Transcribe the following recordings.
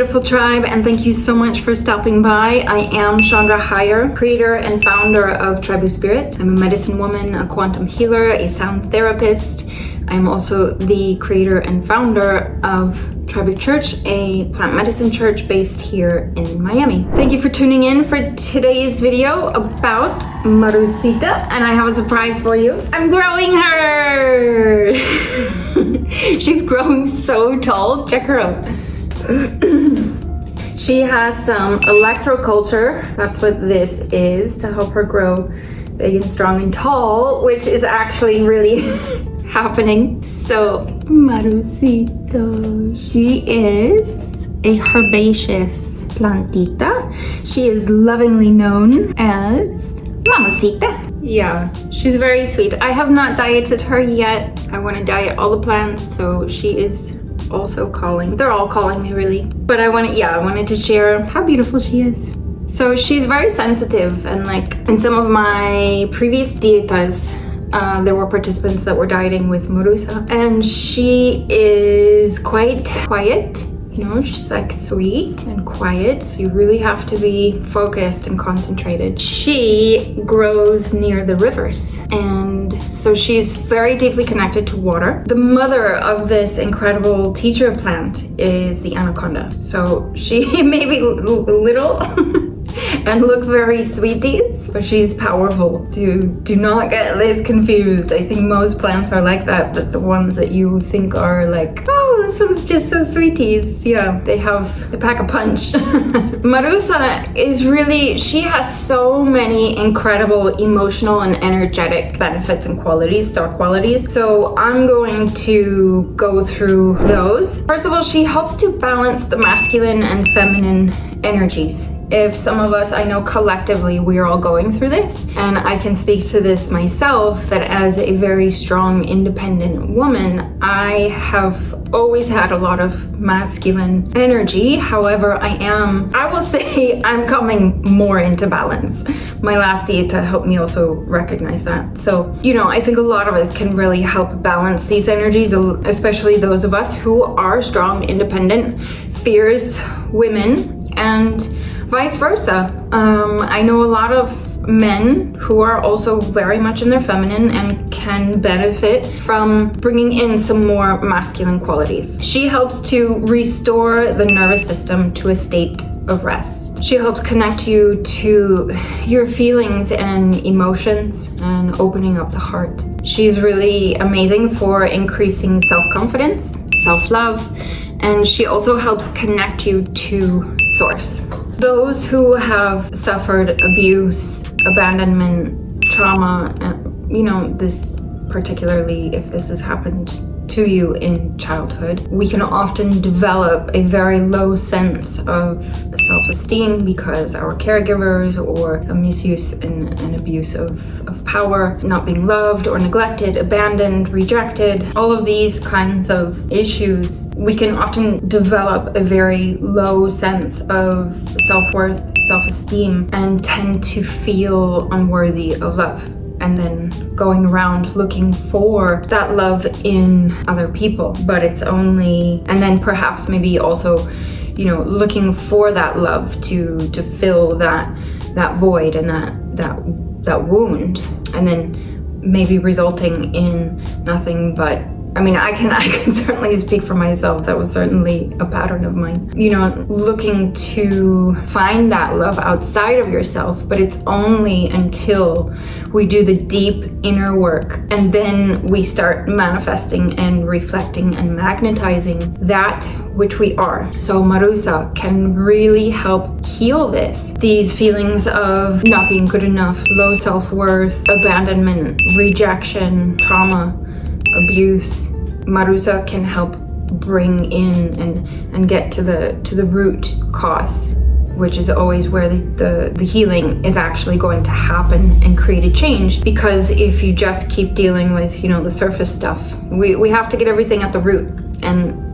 beautiful tribe, and thank you so much for stopping by. I am Chandra Heyer, creator and founder of Tribu Spirit. I'm a medicine woman, a quantum healer, a sound therapist. I'm also the creator and founder of Tribu Church, a plant medicine church based here in Miami. Thank you for tuning in for today's video about Marosita, and I have a surprise for you. I'm growing her! She's growing so tall. Check her out. She has some electroculture. That's what this is, to help her grow big and strong and tall, which is actually really happening. So Marosita, she is a herbaceous plantita. She is lovingly known as Mamasita. Yeah, she's very sweet. I have not dieted her yet. I want to diet all the plants, so she is also calling. They're all calling me, really. But I wanted to share how beautiful she is. So she's very sensitive, and like in some of my previous dietas, there were participants that were dieting with Marosa, and she is quite quiet. You know, she's like sweet and quiet, so you really have to be focused and concentrated. She grows near the rivers, and so she's very deeply connected to water. The mother of this incredible teacher plant is the anaconda. So she may be little and look very sweeties, but she's powerful. Do not get this confused. I think most plants are like that, but the ones that you think are like, oh, this one's just so sweeties, yeah, they pack a punch. Marosa is really, she has so many incredible emotional and energetic benefits and qualities, star qualities. So I'm going to go through those. First of all, she helps to balance the masculine and feminine energies. If some of us, I know collectively we are all going through this, and I can speak to this myself, that as a very strong, independent woman, I have always had a lot of masculine energy. However, I will say I'm coming more into balance. My last dieta helped me also recognize that. So, you know, I think a lot of us can really help balance these energies, especially those of us who are strong, independent, fierce women, and vice versa. I know a lot of men who are also very much in their feminine and can benefit from bringing in some more masculine qualities. She helps to restore the nervous system to a state of rest. She helps connect you to your feelings and emotions and opening up the heart. She's really amazing for increasing self-confidence, self-love, and she also helps connect you to source. Those who have suffered abuse, abandonment, trauma, you know, this particularly if this has happened to you in childhood, we can often develop a very low sense of self-esteem because our caregivers, or a misuse and abuse of power, not being loved or neglected, abandoned, rejected, all of these kinds of issues, we can often develop a very low sense of self-worth, self-esteem, and tend to feel unworthy of love. And then going around looking for that love in other people, but it's only, and then perhaps maybe also, you know, looking for that love to fill that void and that wound, and then maybe resulting in nothing but, I mean, I can certainly speak for myself. That was certainly a pattern of mine. You know, looking to find that love outside of yourself, but it's only until we do the deep inner work, and then we start manifesting and reflecting and magnetizing that which we are. So Marosa can really help heal these feelings of not being good enough, low self-worth, abandonment, rejection, trauma, abuse. Marosa can help bring in and get to the root cause, which is always where the healing is actually going to happen and create a change. Because if you just keep dealing with, you know, the surface stuff, we have to get everything at the root, and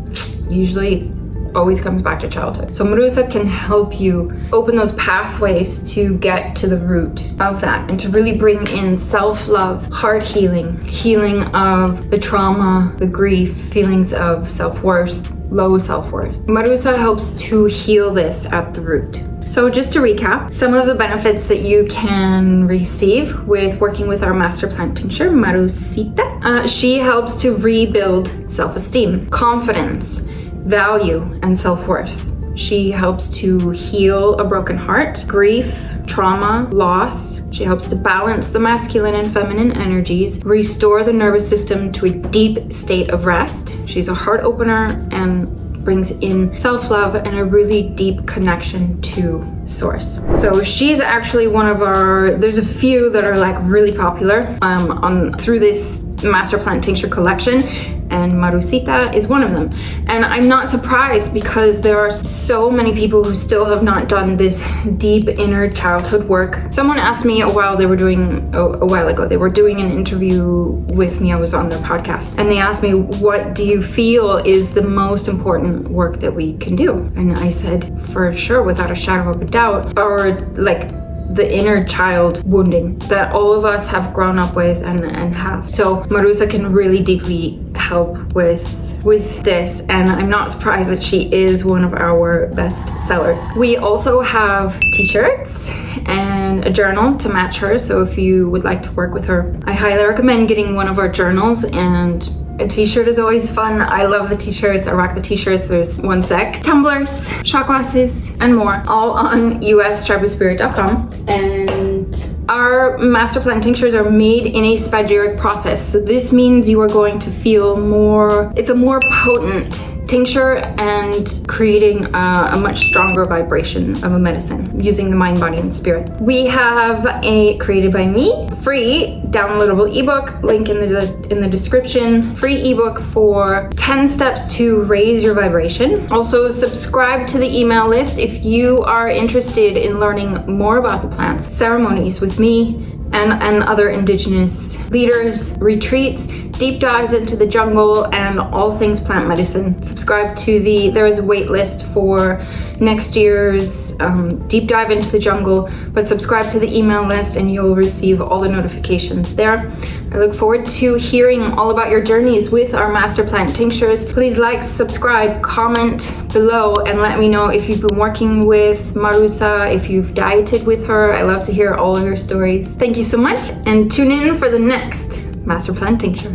usually always comes back to childhood. So Marosa can help you open those pathways to get to the root of that, and to really bring in self-love, heart healing, healing of the trauma, the grief, feelings of self-worth, low self-worth. Marosa helps to heal this at the root. So just to recap, some of the benefits that you can receive with working with our master plant tincture, Mamasita. She helps to rebuild self-esteem, confidence, value, and self-worth. She helps to heal a broken heart, grief, trauma, loss. She helps to balance the masculine and feminine energies, restore the nervous system to a deep state of rest. She's a heart opener and brings in self-love and a really deep connection to source. So she's actually one of there's a few that are like really popular through this master plant tincture collection, and Mamasita is one of them. And I'm not surprised because there are so many people who still have not done this deep inner childhood work. Someone asked me a while ago, they were doing an interview with me. I was on their podcast, and they asked me, what do you feel is the most important work that we can do? And I said, for sure, without a shadow of a doubt, or like the inner child wounding that all of us have grown up with and have. So Marosa can really deeply help with this, and I'm not surprised that she is one of our best sellers. We also have t-shirts and a journal to match her, so if you would like to work with her, I highly recommend getting one of our journals. And a t-shirt is always fun. I love the t-shirts. I rock the t-shirts. There's one sec. Tumblers, shot glasses, and more. All on ustribeofspirit.com. And our master plant tinctures are made in a spagyric process. So this means you are going to feel it's a more potent tincture and creating a much stronger vibration of a medicine using the mind, body, and spirit. We have a created by me free downloadable ebook, link in the description, free ebook for 10 steps to raise your vibration. Also subscribe to the email list if you are interested in learning more about the plants, ceremonies with me and other indigenous leaders, retreats, deep dives into the jungle, and all things plant medicine. Subscribe to there is a wait list for next year's deep dive into the jungle, but subscribe to the email list and you'll receive all the notifications there. I look forward to hearing all about your journeys with our master plant tinctures. Please like, subscribe, comment below, and let me know if you've been working with Marosa, if you've dieted with her. I love to hear all of your stories. Thank you so much, and tune in for the next master plant tincture.